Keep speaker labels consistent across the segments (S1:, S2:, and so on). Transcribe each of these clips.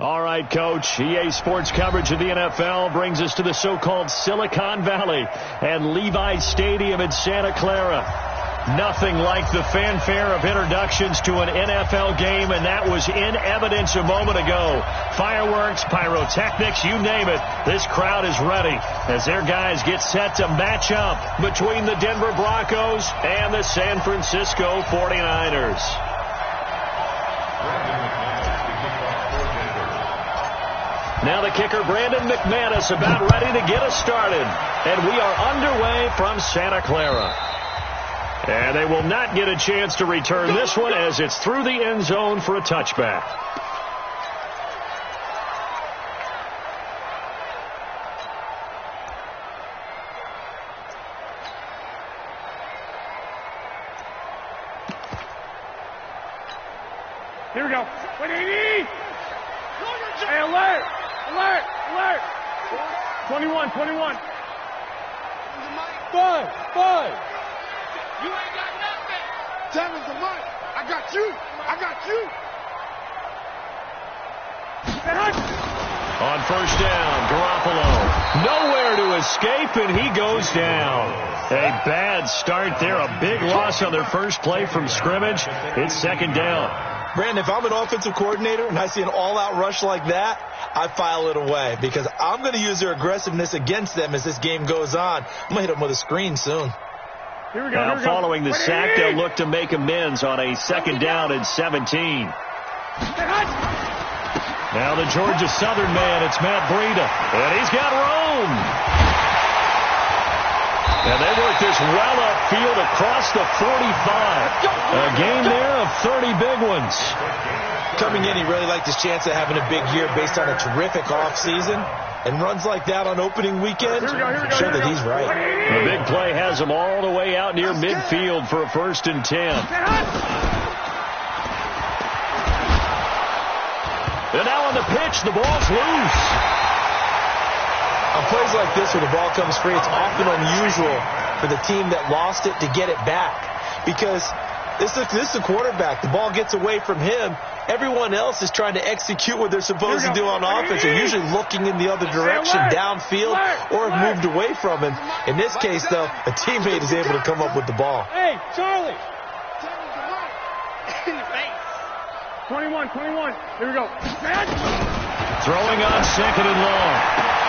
S1: All right, Coach. EA Sports coverage of the NFL brings us to the so-called Silicon Valley and Levi's Stadium in Santa Clara. Nothing like the fanfare of introductions to an NFL game, and that was in evidence a moment ago. Fireworks, pyrotechnics, you name it. This crowd is ready as their guys get set to match up between the Denver Broncos and the San Francisco 49ers. Now the kicker, Brandon McManus, about ready to get us started. And we are underway from Santa Clara. And they will not get a chance to return this one as it's through the end zone for a touchback.
S2: Here we go. 180! Hey, alert! Alert! Alert! 21, 21. 5.
S3: You ain't got nothing. Tell him the mic. I got you. I got you.
S1: On first down, Garoppolo. Nowhere to escape, and he goes down. A bad start there. A big loss on their first play from scrimmage. It's second down.
S4: Brandon, if I'm an offensive coordinator and I see an all-out rush like that, I file it away because I'm going to use their aggressiveness against them as this game goes on. I'm going to hit them with a screen soon.
S2: Here we go.
S1: Now, following the sack, they'll look to make amends on a second down and 17. Now the Georgia Southern man, it's Matt Breida, and he's got room. And they work this well upfield across the 45. A gain there of 30 big ones.
S4: Coming in, he really liked his chance of having a big year based on a terrific offseason. And runs like that on opening weekend, show that he's right.
S1: The big play has him all the way out near midfield for a 1st and 10. And now on the pitch, the ball's loose.
S4: On plays like this where the ball comes free, it's often unusual for the team that lost it to get it back. Because this is the quarterback. The ball gets away from him. Everyone else is trying to execute what they're supposed to do on offense. They're usually looking in the other direction, downfield, or have moved away from him. In this case, though, a teammate is able to come up with the ball.
S2: Hey, Charlie. 21. Here we go.
S1: Throwing on second and long.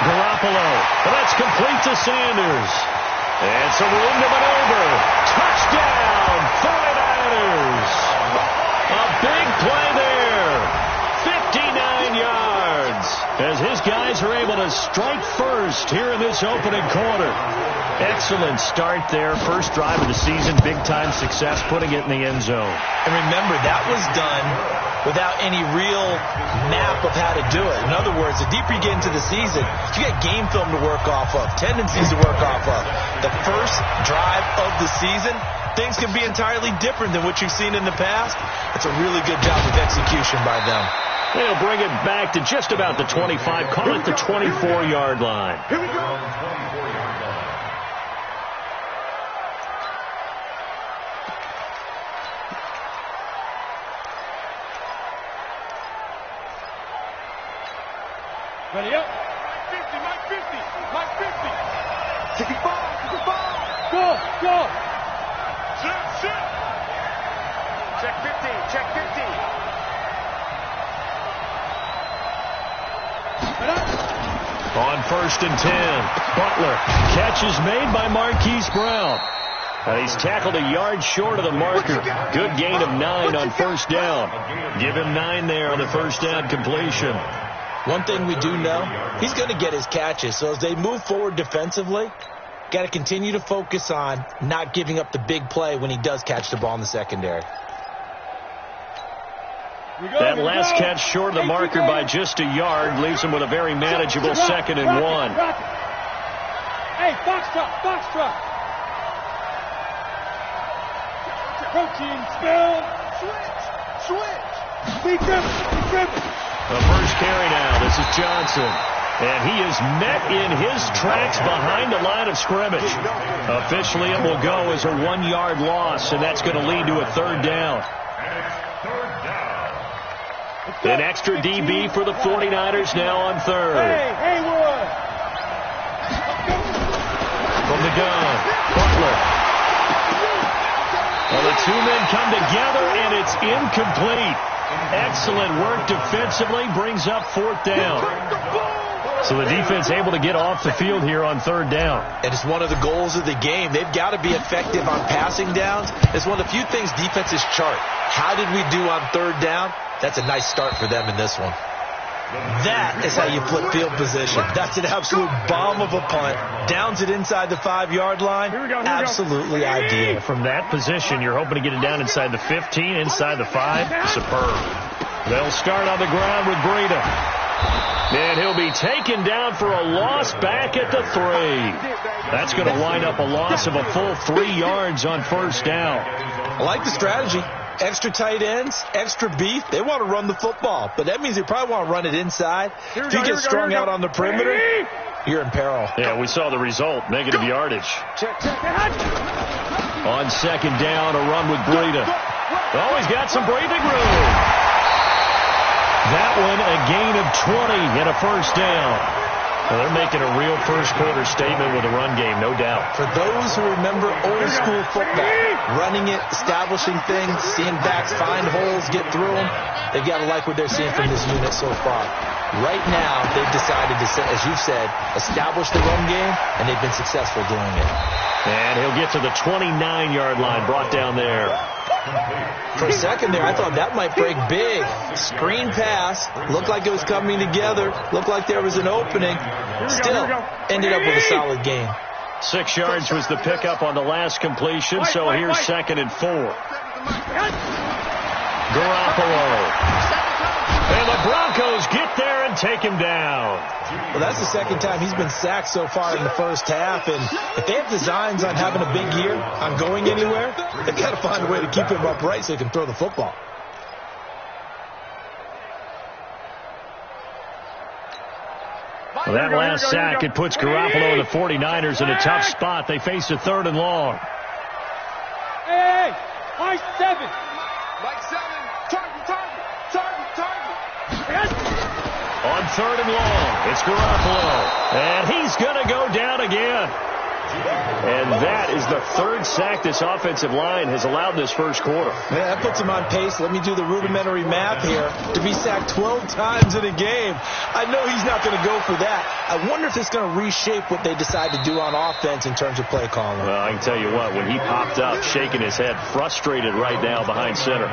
S1: Garoppolo. But that's complete to Sanders. And some room to maneuver. Touchdown, 49ers. A big play there. 59 yards. As his guys are able to strike first here in this opening quarter. Excellent start there. First drive of the season. Big-time success putting it in the end zone.
S4: And remember, that was done without any real map of how to do it. In other words, the deeper you get into the season, you got game film to work off of, tendencies to work off of. The first drive of the season, things can be entirely different than what you've seen in the past. It's a really good job of execution by them.
S1: They'll bring it back to just about the 25, call it the 24-yard line.
S3: Here we go.
S2: Ready up.
S3: Mike 50. 65.
S2: Go.
S3: Sit. Check 50.
S1: On first and 10, Butler. Catch is made by Marquise Brown. And he's tackled a yard short of the marker. Good gain of 9 on first down. Give him 9 there on the first down completion.
S4: One thing we do know, he's going to get his catches. So as they move forward defensively, got to continue to focus on not giving up the big play when he does catch the ball in the secondary.
S1: That last catch short of the marker by just a yard leaves him with a very manageable 2nd and 1.
S2: Hey, box truck. Protein spill. Switch. Be driven.
S1: The first carry now. This is Johnson. And he is met in his tracks behind the line of scrimmage. Officially, it will go as a 1-yard loss, and that's going to lead to a 3rd down. An extra DB for the 49ers now on third.
S2: Hey, Haywood.
S1: From the gun, Butler. Well, the two men come together, and it's incomplete. Excellent work defensively, brings up fourth down. So the defense able to get off the field here on third down.
S4: And it's one of the goals of the game. They've got to be effective on passing downs. It's one of the few things defenses chart. How did we do on third down? That's a nice start for them in this one. That is how you flip field position. That's an absolute bomb of a punt. Downs it inside the 5-yard line. Absolutely ideal.
S1: From that position, you're hoping to get it down inside the 15, inside the 5. Superb. They'll start on the ground with Breida. And he'll be taken down for a loss back at the 3. That's going to wind up a loss of a full 3 yards on first down.
S4: I like the strategy. Extra tight ends, extra beef. They want to run the football, but that means they probably want to run it inside. If you get strung out on the perimeter, you're in peril.
S1: Yeah, we saw the result. Negative yardage. On second down, a run with Breida. Oh, he's got some breathing room. That one, a gain of 20 and a first down. Well, they're making a real first-quarter statement with a run game, no doubt.
S4: For those who remember old-school football, running it, establishing things, seeing backs find holes, get through them, they've got to like what they're seeing from this unit so far. Right now, they've decided to, as you've said, establish the run game, and they've been successful doing it.
S1: And he'll get to the 29-yard line, brought down there.
S4: For a second there, I thought that might break big. Screen pass. Looked like it was coming together. Looked like there was an opening. Still, ended up with a solid gain.
S1: 6 yards was the pickup on the last completion, so here's second and 4. Garoppolo. And the Broncos get there and take him down.
S4: Well, that's the second time he's been sacked so far in the first half. And if they have designs on having a big year, on going anywhere, they've got to find a way to keep him upright so he can throw the football.
S1: Well, that last sack, it puts Garoppolo and the 49ers in a tough spot. They face a third and long.
S2: Hey, high 7.
S3: Like 7. Target.
S1: On third and long, it's Garoppolo. And he's going to go down again. And that is the third sack this offensive line has allowed this first quarter.
S4: Yeah, that puts him on pace. Let me do the rudimentary math here. To be sacked 12 times in a game, I know he's not going to go for that. I wonder if it's going to reshape what they decide to do on offense in terms of play calling.
S1: Well, I can tell you what, when he popped up, shaking his head, frustrated right now behind center.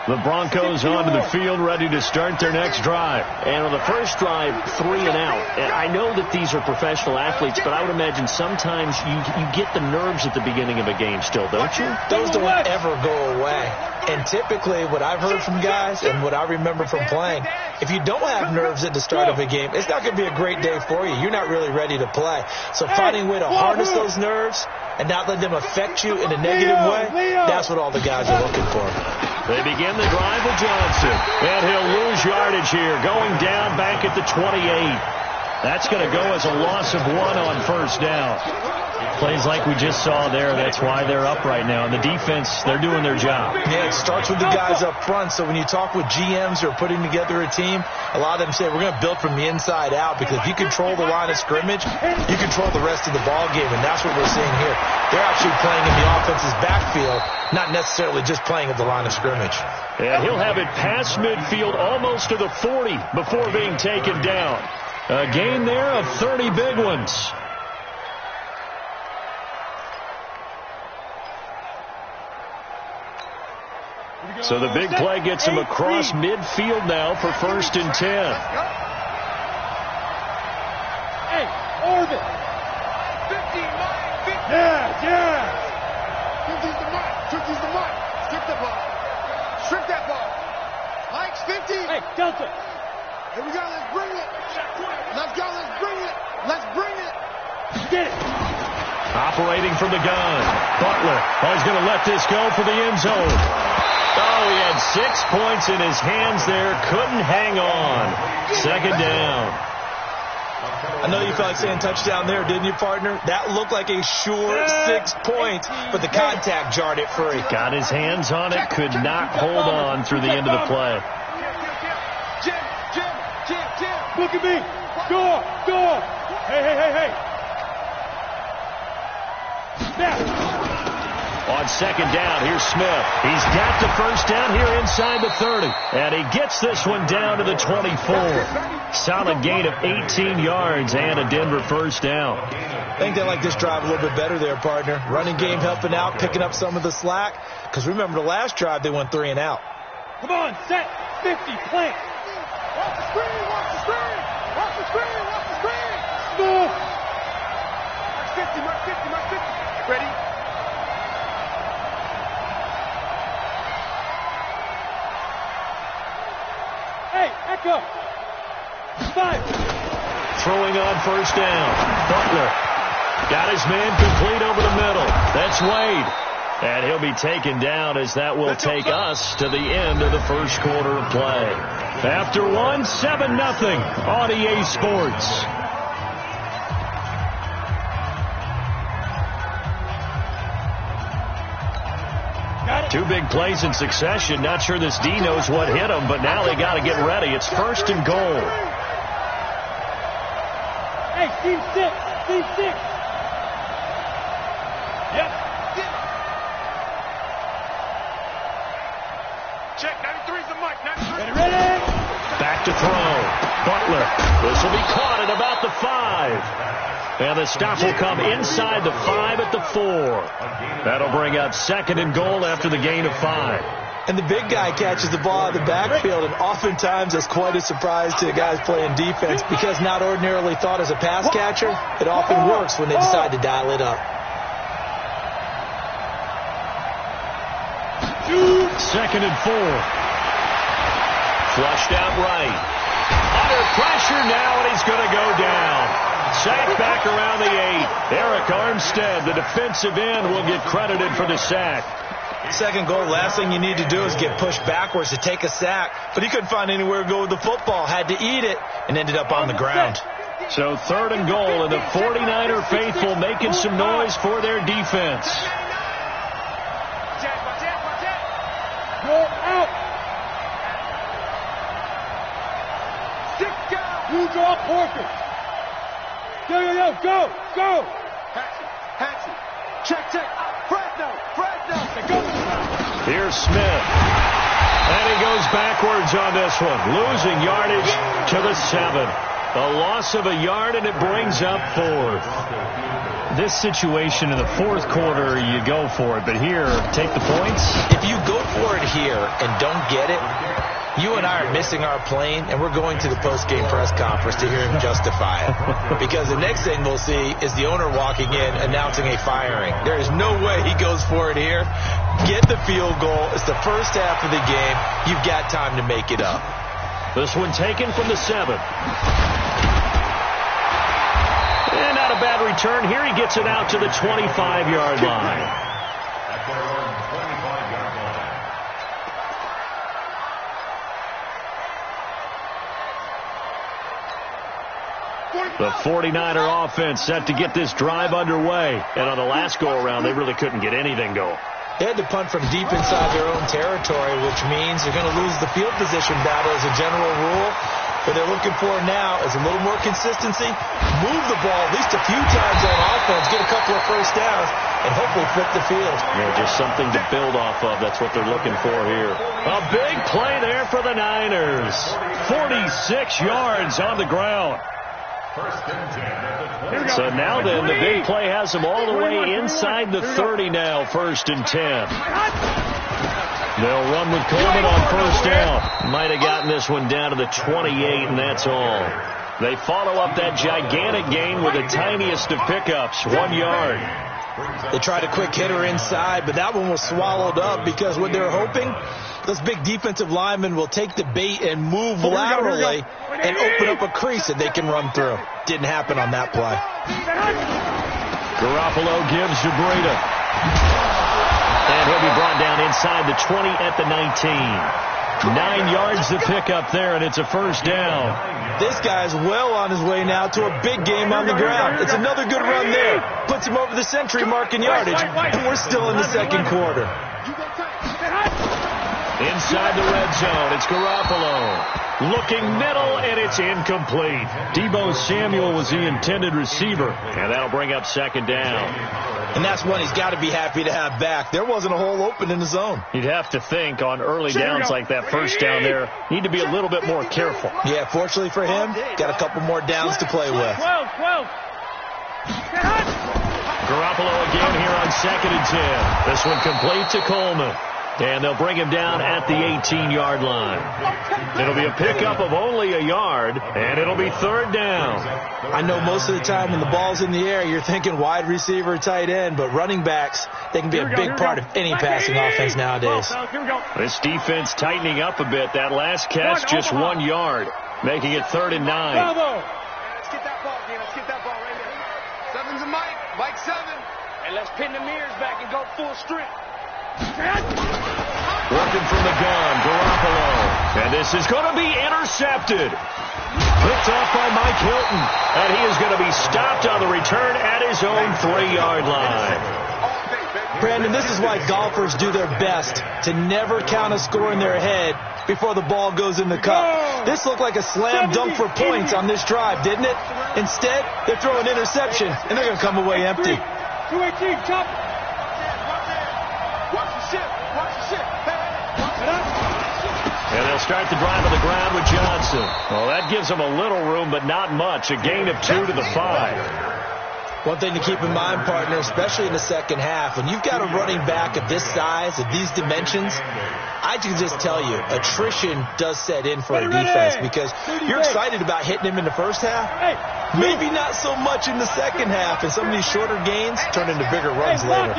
S1: The Broncos onto the field, ready to start their next drive. And on the first drive, 3 and out. And I know that these are professional athletes, but I would imagine sometimes you get the nerves at the beginning of a game still, don't you?
S4: Those don't ever go away. And typically, what I've heard from guys and what I remember from playing, if you don't have nerves at the start of a game, it's not going to be a great day for you. You're not really ready to play. So finding a way to harness those nerves and not let them affect you in a negative way, that's what all the guys are looking for.
S1: They begin the drive with Johnson. And he'll lose yardage here, going down back at the 28. That's going to go as a loss of 1 on first down. Plays like we just saw there. That's why they're up right now. And the defense, they're doing their job.
S4: Yeah, it starts with the guys up front. So when you talk with GMs who are putting together a team, a lot of them say, we're going to build from the inside out, because if you control the line of scrimmage, you control the rest of the ball game. And that's what we're seeing here. They're actually playing in the offense's backfield, not necessarily just playing at the line of scrimmage.
S1: And he'll have it past midfield, almost to the 40 before being taken down. A gain there of 30 big ones. So the big play gets him across midfield now for 1st and 10.
S2: Hey, orbit.
S3: 15, Mike, 15.
S2: Yeah.
S3: 50's the mark. 50's the mark. Strip the ball. Strip that ball. Mike's 50.
S2: Hey, Delta.
S3: Here we go. Let's bring it. Let's go. Let's bring it. Let's bring it.
S2: Get it.
S1: Operating from the gun. Butler. Oh, he's going to let this go for the end zone. Oh, he had 6 points in his hands there. Couldn't hang on. Second down.
S4: I know you felt like saying touchdown there, didn't you, partner? That looked like a sure 6 points, but the contact jarred it free.
S1: Got his hands on it, could not hold on through the end of the play.
S3: Jim.
S2: Look at me. Door. Hey. Snap.
S1: On second down, here's Smith. He's got the first down here inside the 30. And he gets this one down to the 24. Solid gain of 18 yards and a Denver first down.
S4: I think they like this drive a little bit better there, partner. Running game helping out, picking up some of the slack. Because remember, the last drive, they went 3 and out.
S2: Come on, set. 50, plant.
S3: Watch the screen.
S2: Smooth.
S3: Mark 50. Ready?
S2: Hey, echo. 5.
S1: Throwing on first down. Butler got his man complete over the middle. That's Wade. And he'll be taken down as that will take us to the end of the first quarter of play. After 1, 7-0 on EA Sports. Two big plays in succession. Not sure this D knows what hit him, but now they got to get ready. It's first and goal.
S2: Hey, team 6. Yep.
S3: Check. 93's the mic. 93.
S2: Ready?
S1: Back to throw. Butler. This will be caught at about the 5. And the stop will come inside the 5 at the 4. That'll bring up second and goal after the gain of 5.
S4: And the big guy catches the ball out of the backfield, and oftentimes that's quite a surprise to the guys playing defense because not ordinarily thought as a pass catcher, it often works when they decide to dial it up.
S1: Second and 4. Flushed out right. Under pressure now, and he's going to go down. Sack back around the 8. Eric Armstead, the defensive end, will get credited for the sack.
S4: Second goal, last thing you need to do is get pushed backwards to take a sack. But he couldn't find anywhere to go with the football. Had to eat it and ended up on the ground.
S1: So third and goal, and the 49er faithful making some noise for their defense.
S2: Go out. Who's off Horford? Go.
S3: Hatchie. Check. Fresno. Go.
S1: Here's Smith. And he goes backwards on this one. Losing yardage to the 7. A loss of a yard, and it brings up 4th. This situation in the fourth quarter, you go for it. But here, take the points.
S4: If you go for it here and don't get it, you and I are missing our plane, and we're going to the post-game press conference to hear him justify it. Because the next thing we'll see is the owner walking in announcing a firing. There is no way he goes for it here. Get the field goal. It's the first half of the game. You've got time to make it up.
S1: This one taken from the 7. And not a bad return. Here he gets it out to the 25-yard line. The 49er offense set to get this drive underway. And on the last go-around, they really couldn't get anything going.
S4: They had to punt from deep inside their own territory, which means they're going to lose the field position battle as a general rule. What they're looking for now is a little more consistency, move the ball at least a few times on offense, get a couple of first downs, and hopefully flip the field.
S1: Yeah, just something to build off of. That's what they're looking for here. A big play there for the Niners. 46 yards on the ground. So now then, the big play has them all the way inside the 30 now, 1st and 10. They'll run with Coleman on first down. Might have gotten this one down to the 28, and that's all. They follow up that gigantic gain with the tiniest of pickups, 1 yard.
S4: They tried a quick hitter inside, but that one was swallowed up because what they're hoping, those big defensive linemen will take the bait and move laterally and open up a crease that they can run through. Didn't happen on that play.
S1: Garoppolo gives to Breida. And he'll be brought down inside the 20 at the 19. 9 yards to pick up there, and it's a first down.
S4: This guy's well on his way now to a big game on the ground. It's another good run there. Puts him over the century mark in yardage, and we're still in the second quarter.
S1: Inside the red zone, it's Garoppolo. Looking middle, and it's incomplete. Deebo Samuel was the intended receiver, and that'll bring up second down.
S4: And that's one he's got to be happy to have back. There wasn't a hole open in the zone.
S1: You'd have to think on early downs like that first down there, need to be a little bit more careful.
S4: Yeah, fortunately for him, got a couple more downs to play with.
S2: 12.
S1: Garoppolo again here on 2nd and 10. This one complete to Coleman. And they'll bring him down at the 18-yard line. It'll be a pickup of only a yard, and it'll be third down.
S4: I know most of the time when the ball's in the air, you're thinking wide receiver, tight end, but running backs, they can be a big part of any passing offense nowadays.
S1: This defense tightening up a bit. That last catch, just 1 yard, making it 3rd and 9.
S3: Let's get that ball, Dean. Let's get that ball right there. 7's a Mike. Mike 7. And let's pin the mirrors back and go full strength.
S1: Working from the gun, Garoppolo. And this is going to be intercepted. Picked off by Mike Hilton. And he is going to be stopped on the return at his own 3-yard line.
S4: Brandon, this is why golfers do their best to never count a score in their head before the ball goes in the cup. This looked like a slam dunk for points on this drive, didn't it? Instead, they're throwing interception, and they're going to come away empty.
S2: 218, chop.
S1: And they'll start the drive on the ground with Johnson. Well, that gives them a little room, but not much. A gain of 2 to the 5.
S4: One thing to keep in mind, partner, especially in the second half, when you've got a running back of this size, of these dimensions, I can just tell you, attrition does set in for a defense because you're excited about hitting him in the first half. Maybe not so much in the second half, and some of these shorter gains turn into bigger runs later.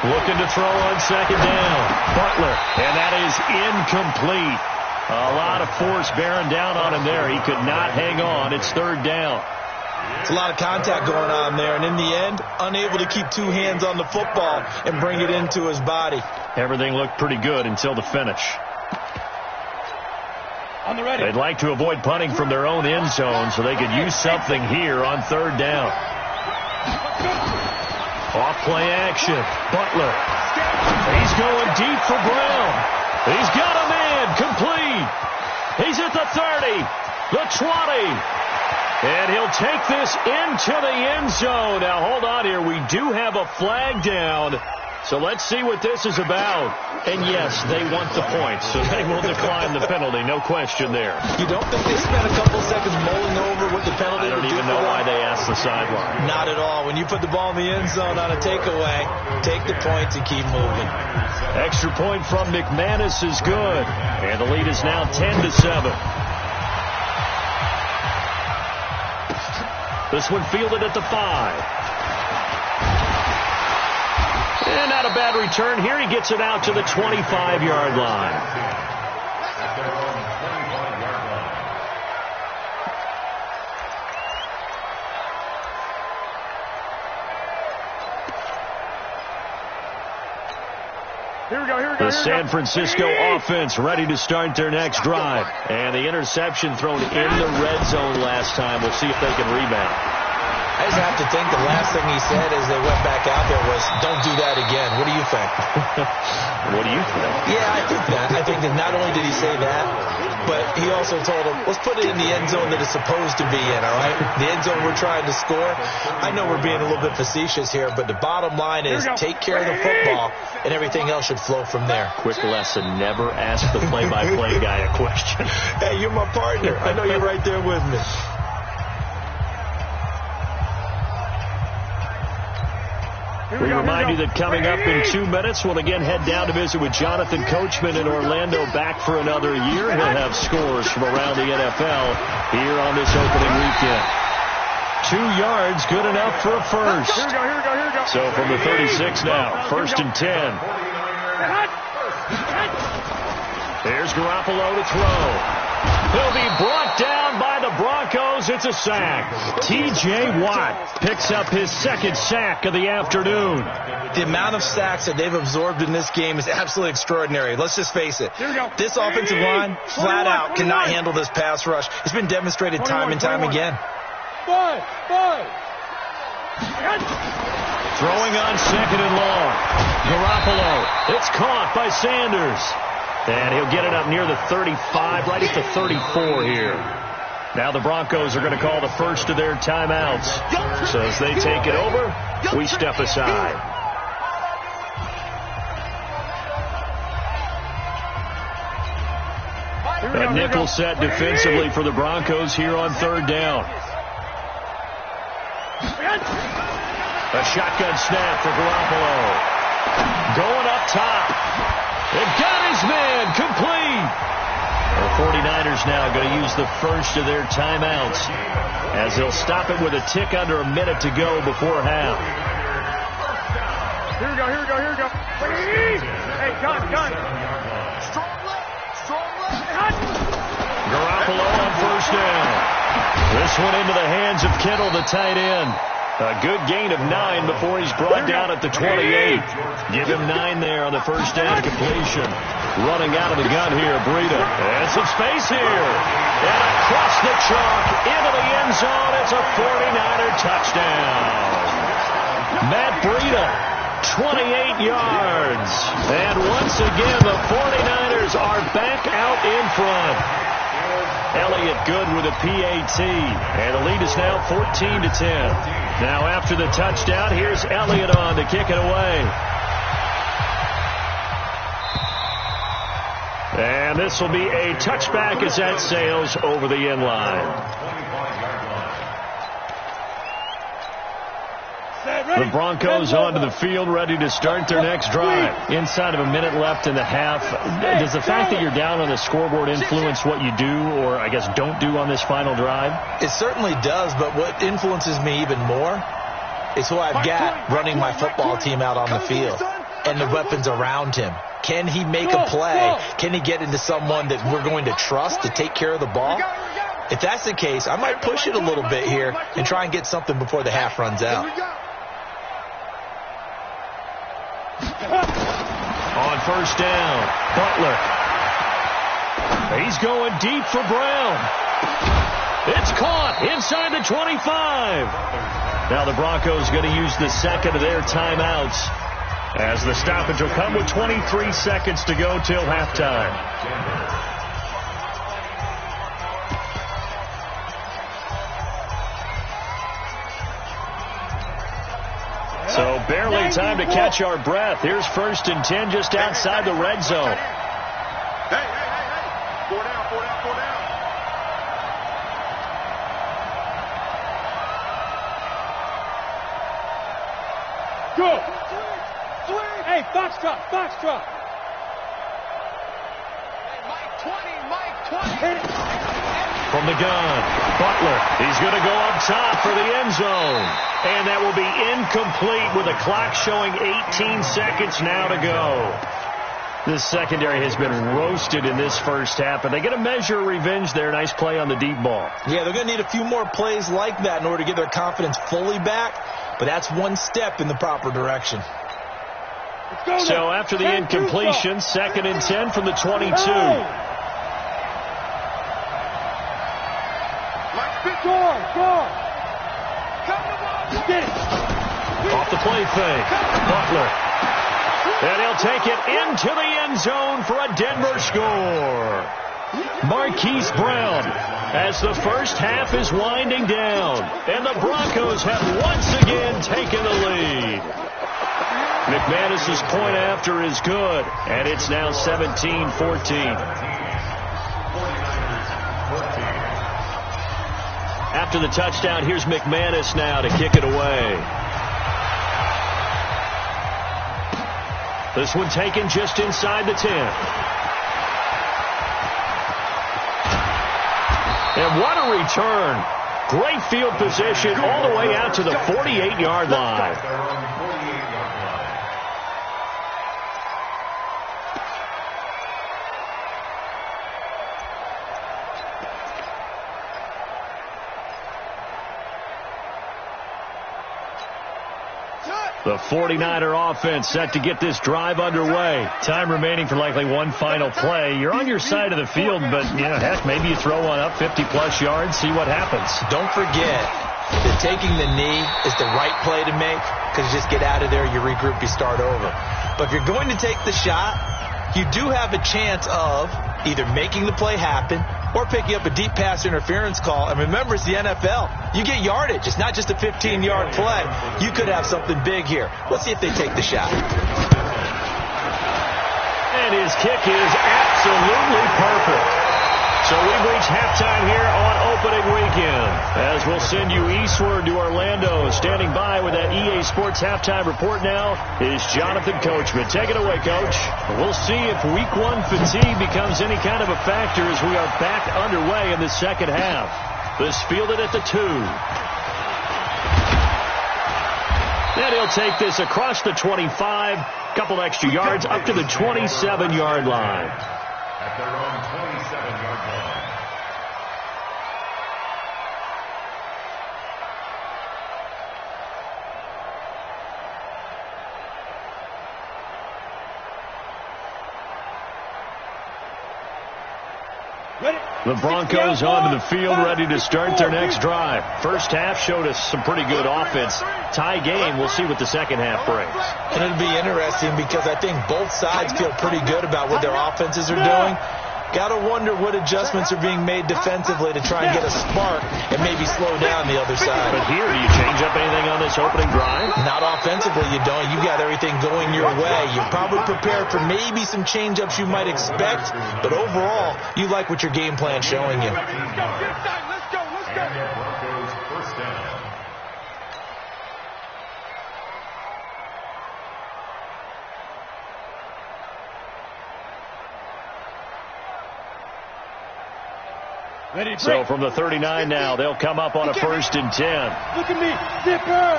S1: Looking to throw on 2nd down. Butler, and that is incomplete. A lot of force bearing down on him there. He could not hang on. It's 3rd down.
S4: It's a lot of contact going on there, and in the end, unable to keep 2 hands on the football and bring it into his body.
S1: Everything looked pretty good until the finish.
S2: On the ready.
S1: They'd like to avoid punting from their own end zone so they could use something here on 3rd down. Off play action. Butler. He's going deep for Brown. He's got a man. Complete. He's at the 30. The 20. And he'll take this into the end zone. Now, hold on here. We do have a flag down. So let's see what this is about. And yes, they want the points, so they will decline the penalty. No question there.
S4: You don't think they spent a couple seconds mulling over what the penalty
S1: I don't even know why they asked the sideline.
S4: Not at all. When you put the ball in the end zone on a takeaway, take the points and keep moving.
S1: Extra point from McManus is good. And the lead is now 10-7. This one fielded at the 5. And not a bad return here. He gets it out to the 25-yard line. The San Francisco offense ready to start their next drive. And the interception thrown in the red zone last time. We'll see if they can rebound.
S4: I just have to think the last thing he said as they went back out there was, don't do that again. What do you think?
S1: What do you think?
S4: Yeah, I think that. I think that not only did he say that, but he also told him, let's put it in the end zone that it's supposed to be in, all right? The end zone we're trying to score. I know we're being a little bit facetious here, but the bottom line is take care of the football, and everything else should flow from there.
S1: Quick lesson, never ask the play-by-play guy a question.
S4: Hey, you're my partner. I know you're right there with me.
S1: We remind you that coming up in 2 minutes, we'll again head down to visit with Jonathan Coachman in Orlando, back for another year. He'll have scores from around the NFL here on this opening weekend. 2 yards, good enough for a first.
S2: Here we go.
S1: So from the 36 now, 1st and 10. Here's Garoppolo to throw. He'll be brought down by the Broncos Broncos, it's a sack. T.J. Watt picks up his second sack of the afternoon.
S4: The amount of sacks that they've absorbed in this game is absolutely extraordinary. Let's just face it. This offensive line, flat out, cannot handle this pass rush. It's been demonstrated time and time again.
S1: Throwing on second and long. Garoppolo. It's caught by Sanders. And he'll get it up near the 35, right at the 34 here. Now the Broncos are going to call the first of their timeouts. So as they take it over, we step aside. A nickel set defensively for the Broncos here on third down. A shotgun snap for Garoppolo. Going up top. They've got his man complete. The 49ers now going to use the first of their timeouts as they'll stop it with a tick under a minute to go before half.
S2: Here we go. Hey, gun.
S1: Garoppolo on first down. This one into the hands of Kittle, the tight end. A good gain of 9 before he's brought down at the 28. Give him 9 there on the first down completion. Running out of the gun here, Breida. And some space here. And across the chalk into the end zone. It's a 49er touchdown. Matt Breida, 28 yards. And once again, the 49ers are back out in front. Elliott good with a PAT. And the lead is now 14-10. Now after the touchdown, here's Elliott on to kick it away. And this will be a touchback as that sails over the end line. The Broncos onto the field, ready to start their next drive. Inside of a minute left in the half. Does the fact that you're down on the scoreboard influence what you do, or I guess don't do on this final drive?
S4: It certainly does, but what influences me even more is who I've got running my football team out on the field and the weapons around him. Can he make a play? Can he get into someone that we're going to trust to take care of the ball? If that's the case, I might push it a little bit here and try and get something before the half runs out.
S1: On first down, Butler. He's going deep for Brown. It's caught inside the 25. Now the Broncos going to use the second of their timeouts as the stoppage will come with 23 seconds to go till halftime. So barely time to catch our breath. Here's 1st and 10 just outside the red zone.
S3: Hey. 4 down.
S2: Go. Hey, Foxtrot.
S3: Hey, Mike 20.
S1: From the gun, Butler. He's going to go up top for the end zone. And that will be incomplete with the clock showing 18 seconds now to go. This secondary has been roasted in this first half, but they get a measure of revenge there. Nice play on the deep ball.
S4: Yeah, they're going to need a few more plays like that in order to get their confidence fully back, but that's one step in the proper direction.
S1: So after the incompletion, 2nd and 10 from the 22. Off the play fake, Butler. And he'll take it into the end zone for a Denver score. Marquise Brown as the first half is winding down. And the Broncos have once again taken the lead. McManus's point after is good. And it's now 17-14. After the touchdown, here's McManus now to kick it away. This one taken just inside the 10. And what a return. Great field position all the way out to the 48-yard line. The 49er offense set to get this drive underway. Time remaining for likely one final play. You're on your side of the field, but, heck, maybe you throw one up 50-plus yards, see what happens.
S4: Don't forget that taking the knee is the right play to make, because you just get out of there, you regroup, you start over. But if you're going to take the shot, you do have a chance of either making the play happen or picking up a deep pass interference call. And remember, it's the NFL. You get yardage. It's not just a 15-yard play. You could have something big here. Let's see if they take the shot.
S1: And his kick is absolutely perfect. So we've reached halftime here on opening weekend, as we'll send you eastward to Orlando. Standing by with that EA Sports halftime report now is Jonathan Coachman. Take it away, Coach. We'll see if Week 1 fatigue becomes any kind of a factor as we are back underway in the second half. This fielded at the 2. Then he'll take this across the 25, couple extra yards up to the 27-yard line.
S5: At their own 27-yard line.
S1: The Broncos onto the field, ready to start their next drive. First half showed us some pretty good offense. Tie game. We'll see what the second half brings.
S4: And it'll be interesting because I think both sides feel pretty good about what their offenses are doing. Got to wonder what adjustments are being made defensively to try and get a spark and maybe slow down the other side.
S1: But here, do you change up anything on this opening drive?
S4: Not offensively, you don't. You got everything going your way. You're probably prepared for maybe some change-ups you might expect, but overall, you like what your game plan's showing you.
S3: Let's go.
S5: And your Broncos first down.
S1: So from the 39 now, they'll come up on a 1st and 10.
S2: Look at me. Zipper.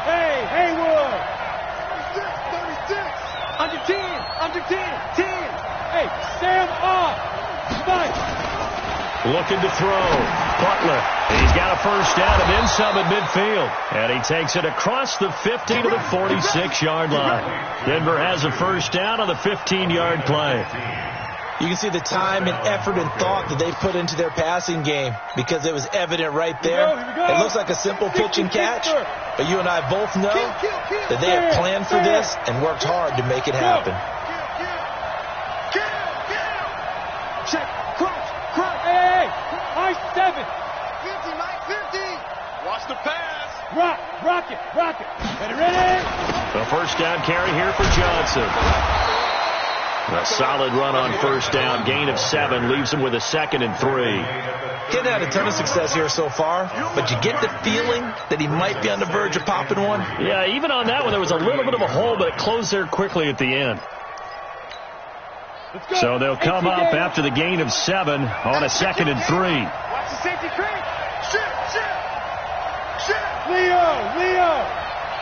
S2: Hey, Haywood.
S3: 36. Under 10. Under 10. 10.
S2: Hey, Sam off. Spike.
S1: Looking to throw. Butler. He's got a first down and then some at midfield. And he takes it across the 50 to the 46-yard line. Denver has a first down on the 15-yard play.
S4: You can see the time and effort and thought that they put into their passing game because it was evident right there. It looks like a simple pitch and catch, but you and I both know that they have planned for this and worked hard to make it happen.
S3: Check. Crunch.
S2: Hey, high 7.
S3: 50, Mike, 50. Watch the pass.
S2: Rock it. Ready?
S1: The first down carry here for Johnson. A solid run on first down. Gain of 7 leaves him with a 2nd and 3.
S4: Didn't have a ton of success here so far, but you get the feeling that he might be on the verge of popping one.
S1: Yeah, even on that one, there was a little bit of a hole, but it closed there quickly at the end. So they'll come up after the gain of 7 on a 2nd and 3.
S3: Watch the safety creep. Shit.
S2: Leo.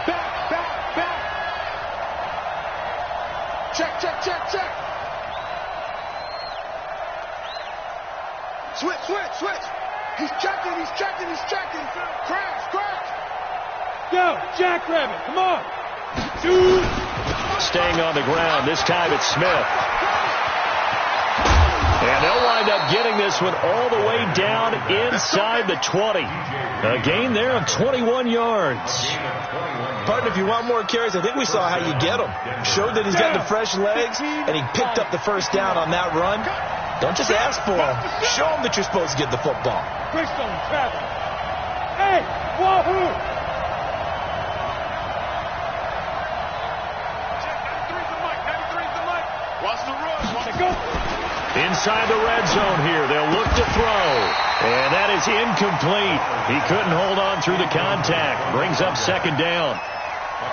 S3: Back. Check. Switch. He's checking. Crash.
S2: Go, Jackrabbit. Come on. Dude.
S1: Staying on the ground. This time it's Smith. And they'll wind up getting this one all the way down inside the 20. A gain there of 21 yards.
S4: Partner, if you want more carries, I think we saw how you get them. Showed that he's got the fresh legs, and he picked up the first down on that run. Don't just ask for him. Show him that you're supposed to get the football.
S2: Quickstone, travel. Hey, wahoo!
S3: Check, 93's the mic. Watch the run.
S2: Go.
S1: Inside the red zone here. They'll look to throw. And that is incomplete. He couldn't hold on through the contact. Brings up 2nd down.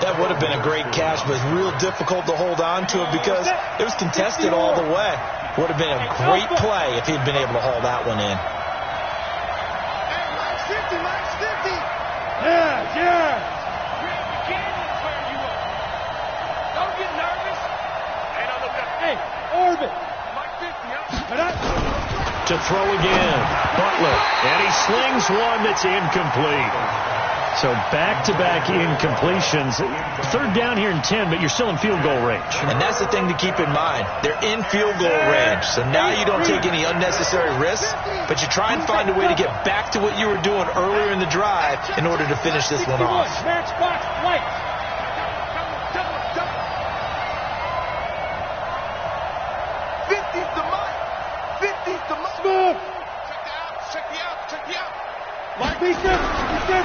S4: That would have been a great catch, but it's real difficult to hold on to it because it was contested all the way. Would have been a great play if he'd been able to haul that one in.
S3: Hey, Mike's 50.
S2: Yeah.
S3: Don't get nervous.
S2: Hey, Orbit.
S3: Mike 50,
S1: To throw again. Butler. And he slings one that's incomplete. So back-to-back incompletions. Third down here in 10, but you're still in field goal range.
S4: And that's the thing to keep in mind. They're in field goal range. So now you don't take any unnecessary risks, but you try and find a way to get back to what you were doing earlier in the drive in order to finish this one off.
S2: Matchbox light.
S3: 50's the mark. 50's the mark.
S2: Smooth.
S3: Check the out.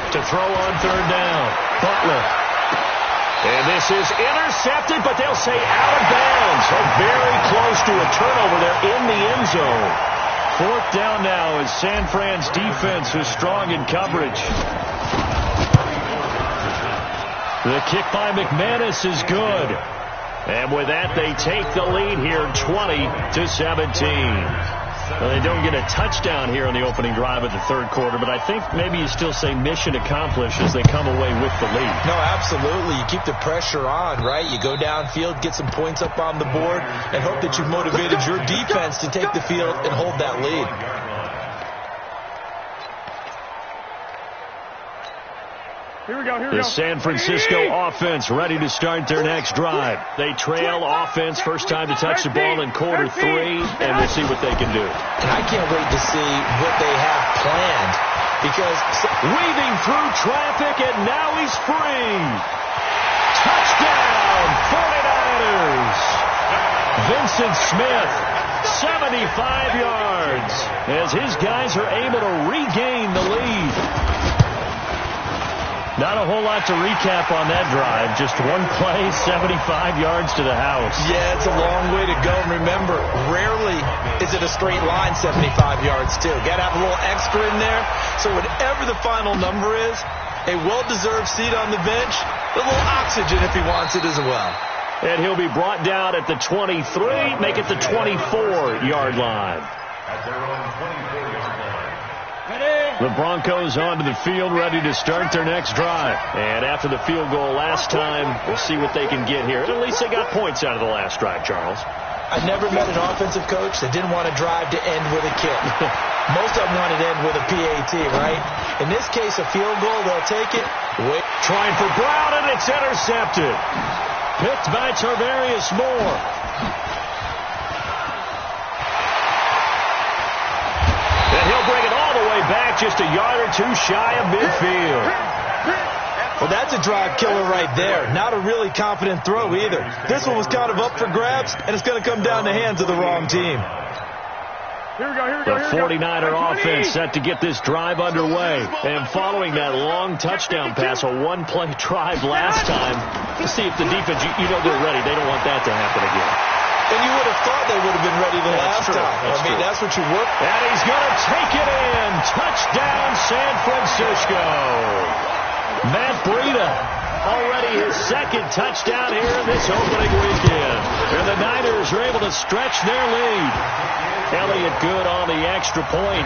S1: To throw on third down. Butler. And this is intercepted, but they'll say out of bounds. So very close to a turnover there in the end zone. Fourth down now as San Fran's defense is strong in coverage. The kick by McManus is good. And with that, they take the lead here 20-17. Well, they don't get a touchdown here on the opening drive of the third quarter, but I think maybe you still say mission accomplished as they come away with the lead.
S4: No, absolutely. You keep the pressure on, right? You go downfield, get some points up on the board, and hope that you've motivated your defense to take the field and hold that lead.
S1: The San Francisco offense ready to start their next drive. They trail offense, first time to touch the ball in quarter 3, and we'll see what they can do.
S4: And I can't wait to see what they have planned because
S1: weaving through traffic, and now he's free. Touchdown, 49ers. Vincent Smith, 75 yards, as his guys are able to regain the lead. Not a whole lot to recap on that drive. Just one play, 75 yards to the house.
S4: Yeah, it's a long way to go. And remember, rarely is it a straight line 75 yards, too. Got to have a little extra in there. So whatever the final number is, a well-deserved seat on the bench, a little oxygen if he wants it as well.
S1: And he'll be brought down at the 23, make it the 24-yard line.
S5: At their own 24-yard line.
S1: The Broncos onto the field, ready to start their next drive. And after the field goal last time, we'll see what they can get here. At least they got points out of the last drive, Charles.
S4: I never met an offensive coach that didn't want a drive to end with a kick. Most of them wanted to end with a PAT, right? In this case, a field goal, they'll take it.
S1: Trying for Brown, and it's intercepted. Picked by Tarvarius Moore. And he'll bring it all the way back, just a yard or two shy of midfield.
S4: Well, that's a drive killer right there. Not a really confident throw either. This one was kind of up for grabs, and it's going to come down the hands of the wrong team.
S1: The 49er offense set to get this drive underway. And following that long touchdown pass, a one-play drive last time, to see if the defense, you know they're ready. They don't want that to happen again.
S4: And you would have thought they would have been ready the last time. That's what you work.
S1: And he's going to take it in. Touchdown, San Francisco. Matt Breida, already his second touchdown here in this opening weekend. And the Niners are able to stretch their lead. Elliott good on the extra point.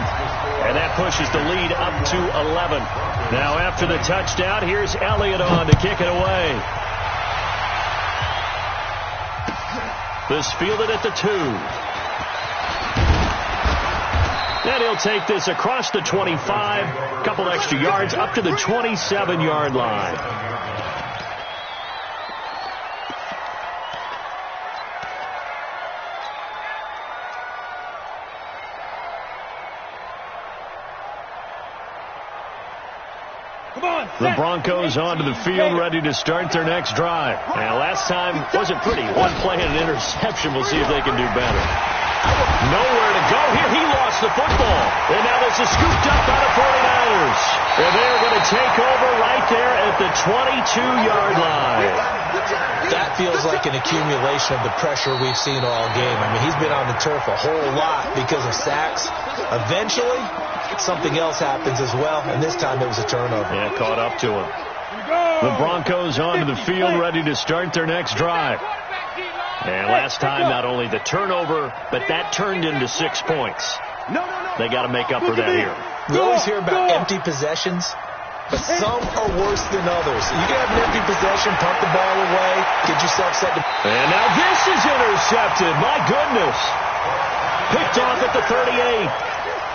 S1: And that pushes the lead up to 11. Now after the touchdown, here's Elliott on to kick it away. This fielded at the 2. And he'll take this across the 25. A couple extra yards up to the 27-yard line. The Broncos onto the field, ready to start their next drive. And last time wasn't pretty. One play and an interception. We'll see if they can do better. Nowhere to go here. He lost the football. And now this is scooped up by the 49ers. And they're going to take over right there at the 22-yard line.
S4: That feels like an accumulation of the pressure we've seen all game. I mean, he's been on the turf a whole lot because of sacks. Eventually, something else happens as well, and this time it was a turnover.
S1: Yeah, caught up to him. The Broncos onto the field, ready to start their next drive. And last time, not only the turnover, but that turned into 6 points. They got to make up for that here.
S4: We always hear about empty possessions, but some are worse than others. You can have an empty possession, punt the ball away, get yourself set to...
S1: And now this is intercepted. My goodness. Picked off at the 38.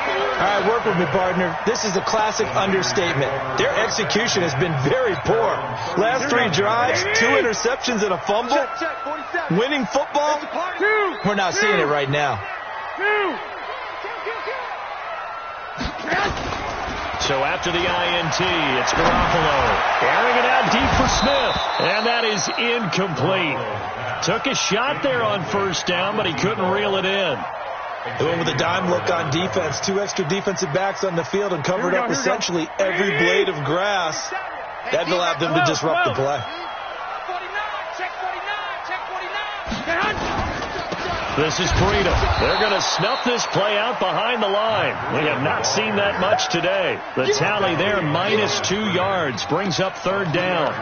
S4: All right, work with me, partner. This is a classic understatement. Their execution has been very poor. Last 3 drives, 2 interceptions and a fumble. Winning football? We're not seeing it right now.
S1: So after the INT, it's Garoppolo. Airing it out deep for Smith. And that is incomplete. Took a shot there on first down, but he couldn't reel it in.
S4: They went with a dime look on defense. 2 extra defensive backs on the field and covered up essentially every blade of grass. That allowed them to disrupt the play.
S1: This is Freedom. They're going to snuff this play out behind the line. We have not seen that much today. The tally there, minus 2 yards, brings up third down.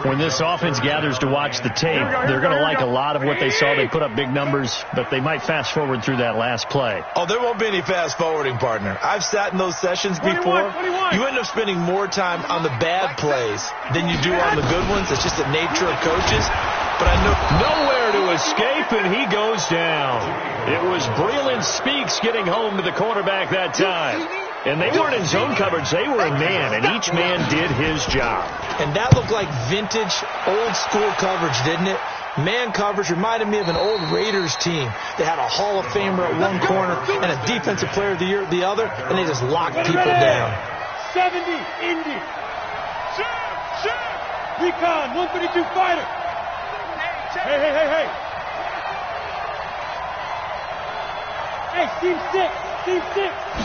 S1: When this offense gathers to watch the tape, they're going to like a lot of what they saw. They put up big numbers, but they might fast forward through that last play.
S4: Oh, there won't be any fast forwarding, partner. I've sat in those sessions before. You end up spending more time on the bad plays than you do on the good ones. It's just the nature of coaches. But I know
S1: nowhere to escape, and he goes down. It was Breeland Speaks getting home to the quarterback that time. And they weren't in zone coverage. They were in man, and each man did his job.
S4: And that looked like vintage, old-school coverage, didn't it? Man coverage reminded me of an old Raiders team. They had a Hall of Famer at one corner and a Defensive Player of the Year at the other, and they just locked people down.
S2: 70, Indy. Recon, 132 fighter. Hey. Hey, team 6,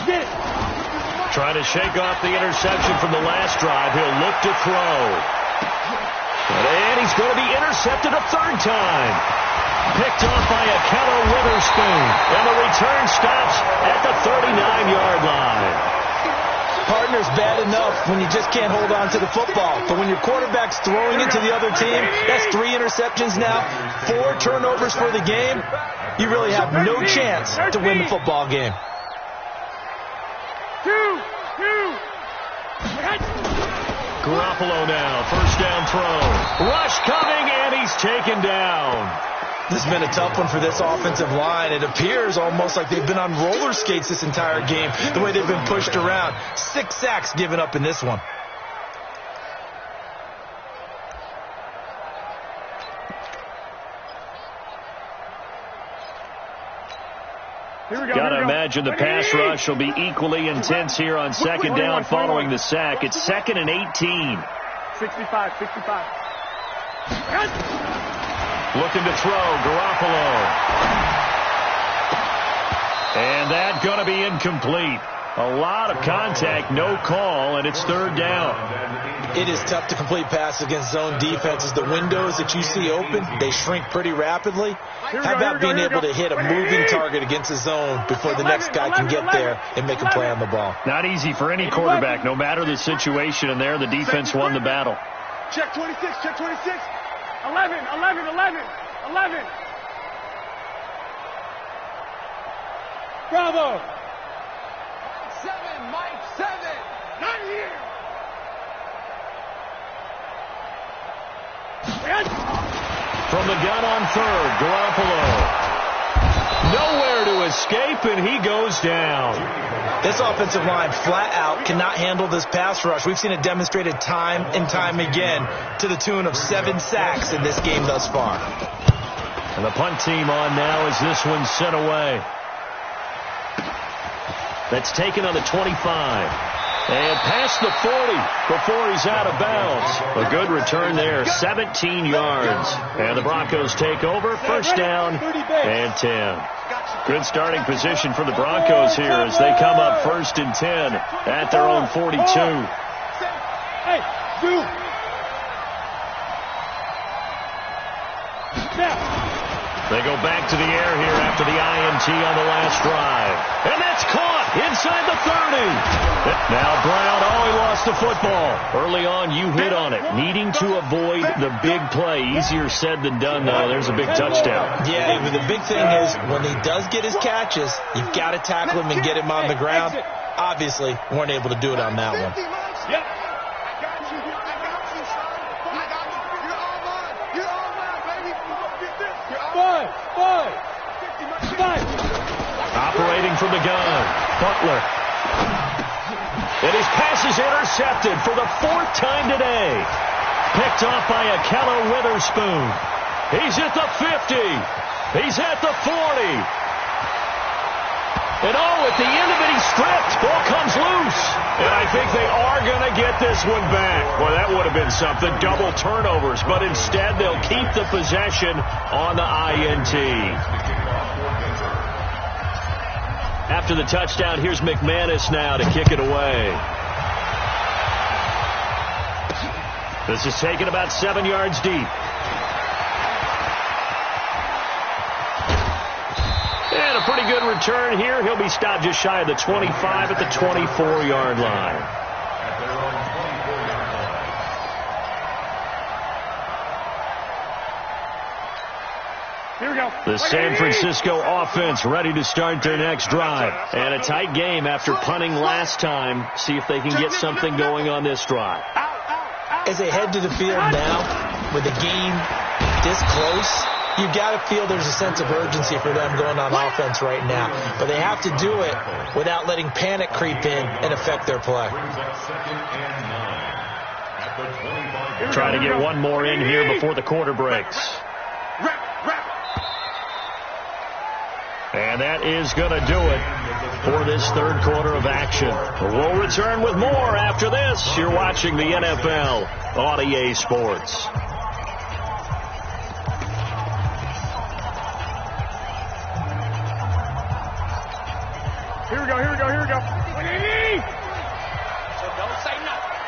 S2: get it.
S1: Trying to shake off the interception from the last drive. He'll look to throw. And he's going to be intercepted a third time. Picked off by a Keller Witherspoon. And the return stops at the 39-yard line.
S4: Partner's bad enough when you just can't hold on to the football. But when your quarterback's throwing it to the other team, that's 3 interceptions now, 4 turnovers for the game. You really have no chance to win the football game.
S1: Garoppolo now, first down throw. Rush coming, and he's taken down.
S4: This has been a tough one for this offensive line. It appears almost like they've been on roller skates this entire game, the way they've been pushed around. 6 sacks given up in this one.
S1: Got to imagine the pass rush will be equally intense here on second down following the sack. It's 2nd and 18.
S2: 65.
S1: Looking to throw, Garoppolo. And that's going to be incomplete. A lot of contact, no call, and it's third down.
S4: It is tough to complete passes against zone defenses. The windows that you see open, they shrink pretty rapidly. How about being able to hit a moving target against a zone before the next guy can get there and make a play on the ball?
S1: Not easy for any quarterback, no matter the situation, and there the defense won the battle.
S3: Check 26.
S2: 11. Bravo.
S3: 7, Mike 7. Not here.
S1: From the gun on third, Garoppolo. Nowhere to escape, and he goes down.
S4: This offensive line flat out cannot handle this pass rush. We've seen it demonstrated time and time again to the tune of 7 sacks in this game thus far.
S1: And the punt team on now as this one's sent away. That's taken on the 25. And past the 40 before he's out of bounds. A good return there, 17 yards. And the Broncos take over, first down and 10. Good starting position for the Broncos here as they come up 1st and 10 at their own 42.
S2: Hey, dude.
S1: They go back to the air here after the INT on the last drive. And that's caught inside the 30. Now Brown, he lost the football. Early on, you hit on it. Needing to avoid the big play. Easier said than done, though. There's a big touchdown.
S4: Yeah, but the big thing is when he does get his catches, you've got to tackle him and get him on the ground. Obviously, weren't able to do it on that one.
S2: Yep.
S1: Operating from the gun, Butler. And his pass is intercepted for the 4th time today. Picked off by Akello Witherspoon. He's at the 50. He's at the 40. And at the end of it, he's stripped. Ball comes loose. And I think they are going to get this one back. Well, that would have been something. Double turnovers. But instead, they'll keep the possession on the INT. After the touchdown, here's McManus now to kick it away. This is taken about 7 yards deep. And a pretty good return here. He'll be stopped just shy of the 25 at the 24-yard line.
S2: Here we go.
S1: The San Francisco offense ready to start their next drive. And a tight game after punting last time. See if they can get something going on this drive.
S4: As they head to the field now, with the game this close, you've got to feel there's a sense of urgency for them going on offense right now. But they have to do it without letting panic creep in and affect their play.
S1: Trying to get one more in here before the quarter breaks. And that is going to do it for this third quarter of action. We'll return with more after this. You're watching the NFL on EA Sports.
S2: Here we go. So
S3: don't say nothing.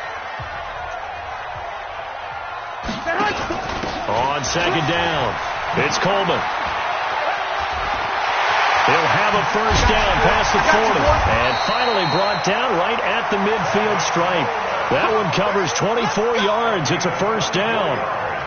S1: On second down, it's Coleman. He'll have a first down past the 40. And finally brought down right at the midfield stripe. That one covers 24 yards. It's a first down.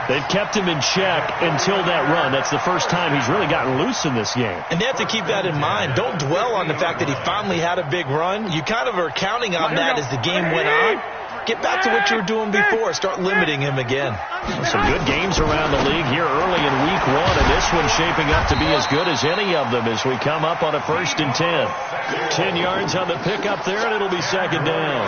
S1: They've kept him in check until that run. That's the first time he's really gotten loose in this game.
S4: And they have to keep that in mind. Don't dwell on the fact that he finally had a big run. You kind of are counting on that as the game went on. Get back to what you were doing before. Start limiting him again.
S1: Some good games around the league here early in week 1, and this one's shaping up to be as good as any of them as we come up on a 1st and 10. 10 yards on the pickup there, and it'll be second down.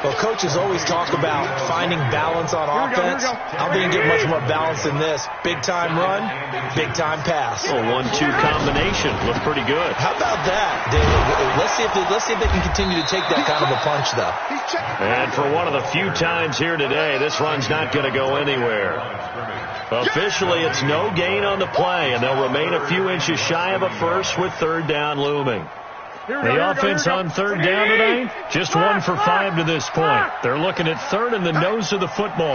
S4: Well, coaches always talk about finding balance on offense. I think you get much more balance than this. Big-time run, big-time pass.
S1: A 1-2 combination. Looked pretty good.
S4: How about that, David? Let's see if they can continue to take that kind of a punch, though.
S1: And for one of the few times here today, this run's not going to go anywhere. Officially, it's no gain on the play, and they'll remain a few inches shy of a first with third down looming. The offense on third down today, just 1 for 5 to this point. They're looking at third in the nose of the football.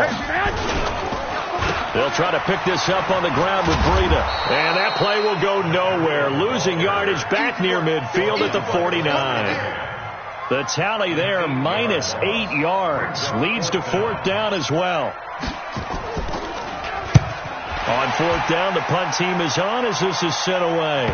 S1: They'll try to pick this up on the ground with Breida. And that play will go nowhere. Losing yardage back near midfield at the 49. The tally there, minus 8 yards. Leads to 4th down as well. On 4th down, the punt team is on as this is sent away.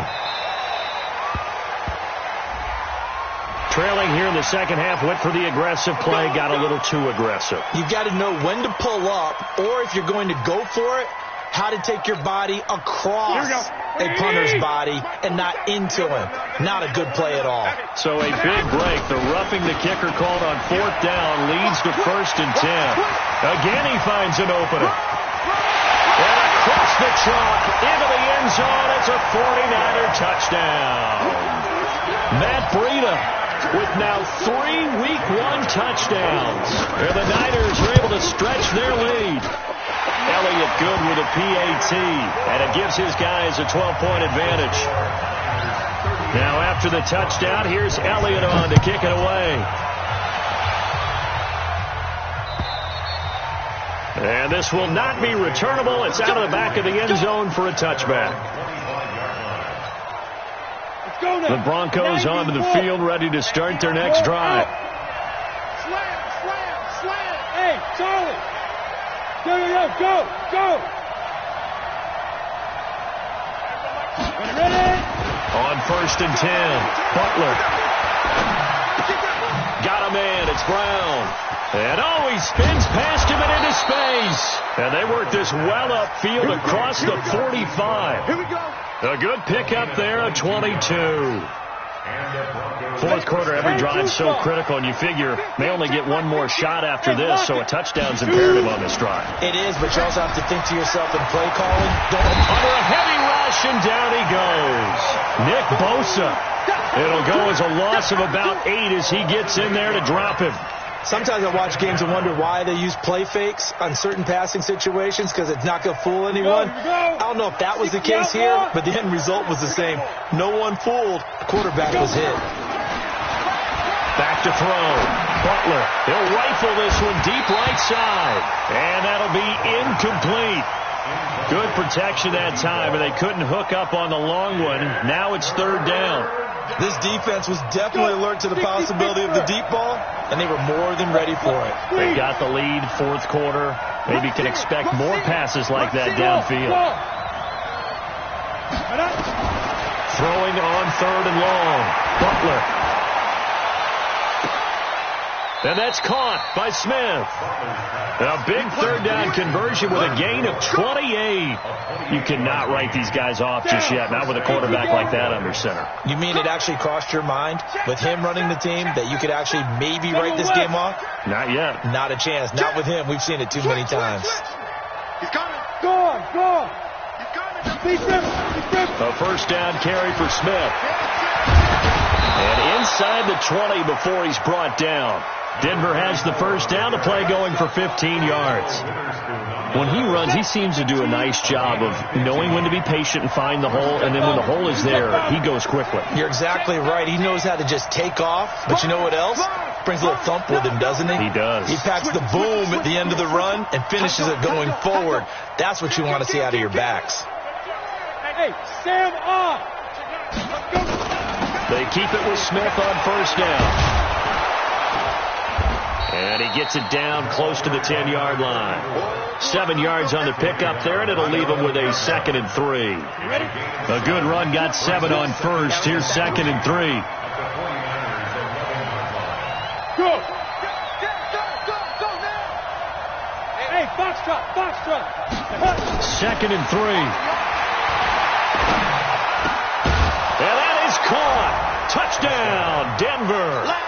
S1: Trailing here in the second half, went for the aggressive play, got a little too aggressive.
S4: You've got to know when to pull up, or if you're going to go for it, how to take your body across a punter's body and not into him. Not a good play at all.
S1: So a big break. The roughing the kicker called on 4th down leads to 1st and 10. Again, he finds an opening. And across the chalk into the end zone, it's a 49er touchdown. Matt Breida with now 3 week 1 touchdowns. And the Niners are able to stretch their lead. Elliott good with a PAT, and it gives his guys a 12-point advantage. Now after the touchdown, here's Elliott on to kick it away. And this will not be returnable. It's out of the back of the end zone for a touchback. The Broncos onto the field, ready to start their next drive.
S2: Slam. Hey, Charlie. Go. Ready?
S1: On 1st and 10, Butler. Got a man, it's Brown. And he spins past him and into space. And they work this well upfield across the 45.
S2: Here we go.
S1: A good pickup there, a 22. Fourth quarter, every drive's so critical, and you figure may only get one more shot after this, so a touchdown's imperative on this drive.
S4: It is, but you also have to think to yourself in play calling.
S1: Under a heavy rush, and down he goes. Nick Bosa. It'll go as a loss of about 8 as he gets in there to drop him.
S4: Sometimes I watch games and wonder why they use play fakes on certain passing situations because it's not going to fool anyone. I don't know if that was the case here, but the end result was the same. No one fooled. The quarterback was hit.
S1: Back to throw. Butler. He'll rifle this one deep right side. And that'll be incomplete. Good protection that time, and they couldn't hook up on the long one. Now it's third down.
S4: This defense was definitely alert to the possibility of the deep ball, and they were more than ready for it.
S1: They've got the lead, fourth quarter. Maybe can expect more passes like that downfield. Throwing on third and long. Butler. And that's caught by Smith. A big third down conversion with a gain of 28. You cannot write these guys off just yet, not with a quarterback like that under center.
S4: You mean it actually crossed your mind with him running the team that you could actually maybe write this game off?
S1: Not yet.
S4: Not a chance. Not with him. We've seen it too many times.
S3: He's coming.
S2: Go on, go on.
S3: He's coming.
S1: A first down carry for Smith. And inside the 20 before he's brought down. Denver has the first down, to play going for 15 yards. When he runs, he seems to do a nice job of knowing when to be patient and find the hole, and then when the hole is there, he goes quickly.
S4: You're exactly right. He knows how to just take off, but you know what else? Brings a little thump with him, doesn't he?
S1: He does.
S4: He packs the boom at the end of the run and finishes it going forward. That's what you want to see out of your backs.
S2: Hey, stand off.
S1: They keep it with Smith on first down. And he gets it down close to the 10-yard line. 7 yards on the pickup there, and it'll leave him with a 2nd and 3. A good run, got 7 on first. Here's 2nd and 3.
S2: Go. Hey, foxtrot.
S1: 2nd and 3. And that is caught. Touchdown, Denver.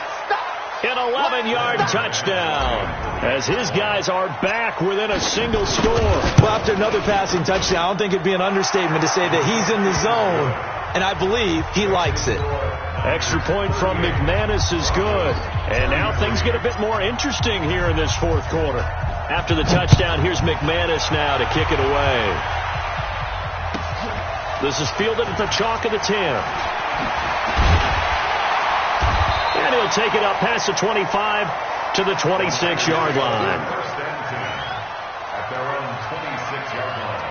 S1: An 11-yard touchdown as his guys are back within a single score.
S4: Well, after another passing touchdown, I don't think it'd be an understatement to say that he's in the zone, and I believe he likes it.
S1: Extra point from McManus is good. And now things get a bit more interesting here in this fourth quarter. After the touchdown, here's McManus now to kick it away. This is fielded at the chalk of the 10. And he'll take it up past the 25 to the 26-yard line.
S5: At their own 26-yard line.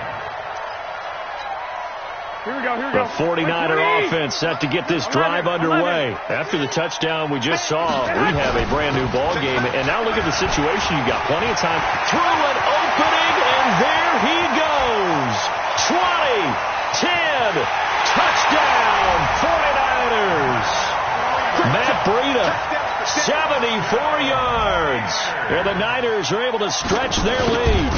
S2: Here we go.
S1: The 49er offense set to get this drive underway. After the touchdown we just saw, we have a brand-new ball game. And now look at the situation. You've got plenty of time. Through an opening, and there he goes. 20, 10, touchdown, 49ers. Matt Breida, 74 yards. And the Niners are able to stretch their lead.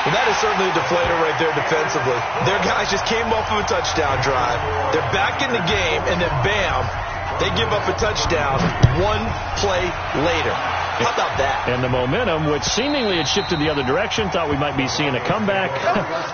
S4: Well, that is certainly a deflator right there defensively. Their guys just came off of a touchdown drive. They're back in the game, and then bam, they give up a touchdown one play later. How about that?
S1: And the momentum, which seemingly had shifted the other direction, thought we might be seeing a comeback.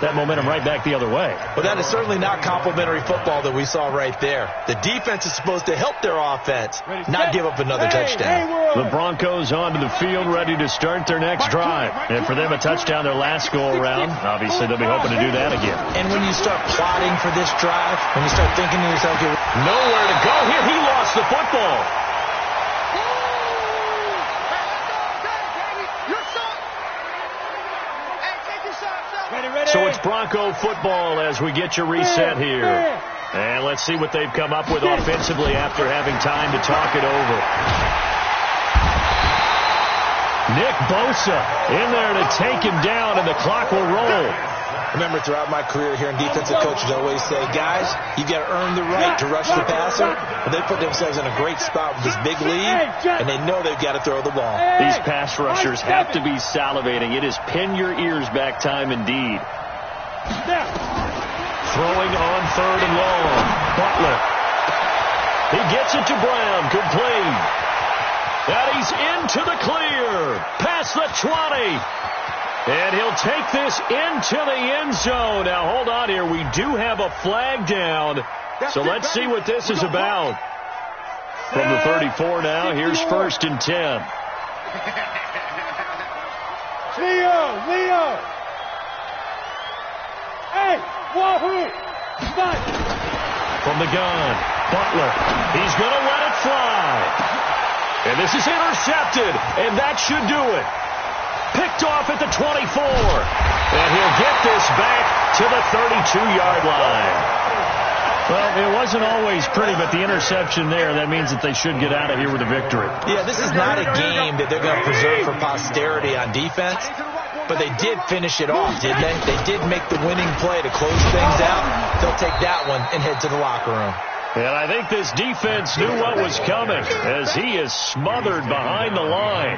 S1: That momentum right back the other way.
S4: Well, that is certainly not complimentary football that we saw right there. The defense is supposed to help their offense, not give up another touchdown.
S1: The Broncos onto the field, ready to start their next drive. And for them, a touchdown their last go-around. Obviously, they'll be hoping to do that again.
S4: And when you start plotting for this drive, when you start thinking to yourself,
S1: nowhere to go here, he lost the football. So it's Bronco football as we get you reset here. And let's see what they've come up with offensively after having time to talk it over. Nick Bosa in there to take him down, and the clock will roll.
S4: Remember, throughout my career here in defensive coaches, I always say, guys, you got to earn the right to rush the passer. But they put themselves in a great spot with this big lead, and they know they've got to throw the ball.
S1: These pass rushers have to be salivating. It is pin your ears back time indeed.
S2: Step.
S1: Throwing on 3rd and long. Butler. He gets it to Brown. Complete. And he's into the clear. Past the 20. And he'll take this into the end zone. Now, hold on here. We do have a flag down. So let's see what this is about. From the 34 now, here's 1st and 10.
S2: Leo. Hey, wahoo. Fight.
S1: From the gun, Butler. He's going to let it fly. And this is intercepted. And that should do it. Picked off at the 24. And he'll get this back to the 32-yard line. Well, it wasn't always pretty, but the interception there, that means that they should get out of here with a victory.
S4: Yeah, this is not a game that they're going to preserve for posterity on defense, but they did finish it off, didn't they? They did make the winning play to close things out. They'll take that one and head to the locker room.
S1: And I think this defense knew what was coming as he is smothered behind the line.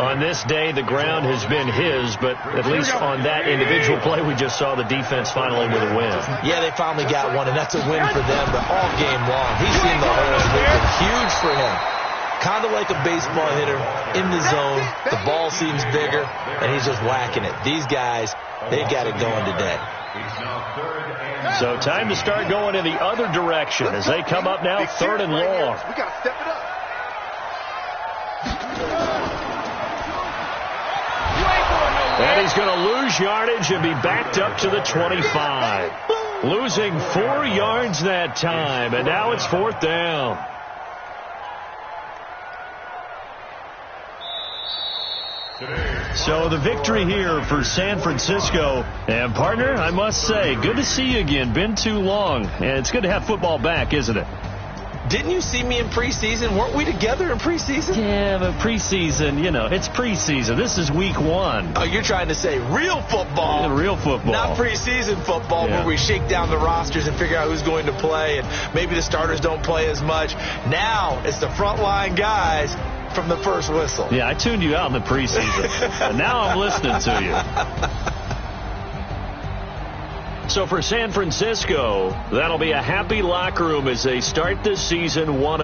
S1: On this day, the ground has been his, but at least on that individual play, we just saw the defense finally with a win.
S4: Yeah, they finally got one, and that's a win for them, but all game long, he's seen the holes moving. Huge for him. Kind of like a baseball hitter in the zone. The ball seems bigger, and he's just whacking it. These guys, they've got it going today.
S1: So time to start going in the other direction as they come up now 3rd and long.
S3: We got to step it up.
S1: And he's going to lose yardage and be backed up to the 25. Losing 4 yards that time, and now it's 4th down. So the victory here for San Francisco. And, partner, I must say, good to see you again. Been too long. And it's good to have football back, isn't it?
S4: Didn't you see me in preseason? Weren't we together in preseason?
S1: Yeah, but preseason, you know, it's preseason. This is week 1.
S4: Oh, you're trying to say real football.
S1: Yeah, real football.
S4: Not preseason football where we shake down the rosters and figure out who's going to play, and maybe the starters don't play as much. Now it's the frontline guys from the first whistle.
S1: Yeah, I tuned you out in the preseason. And now I'm listening to you. So for San Francisco, that'll be a happy locker room as they start this season 1.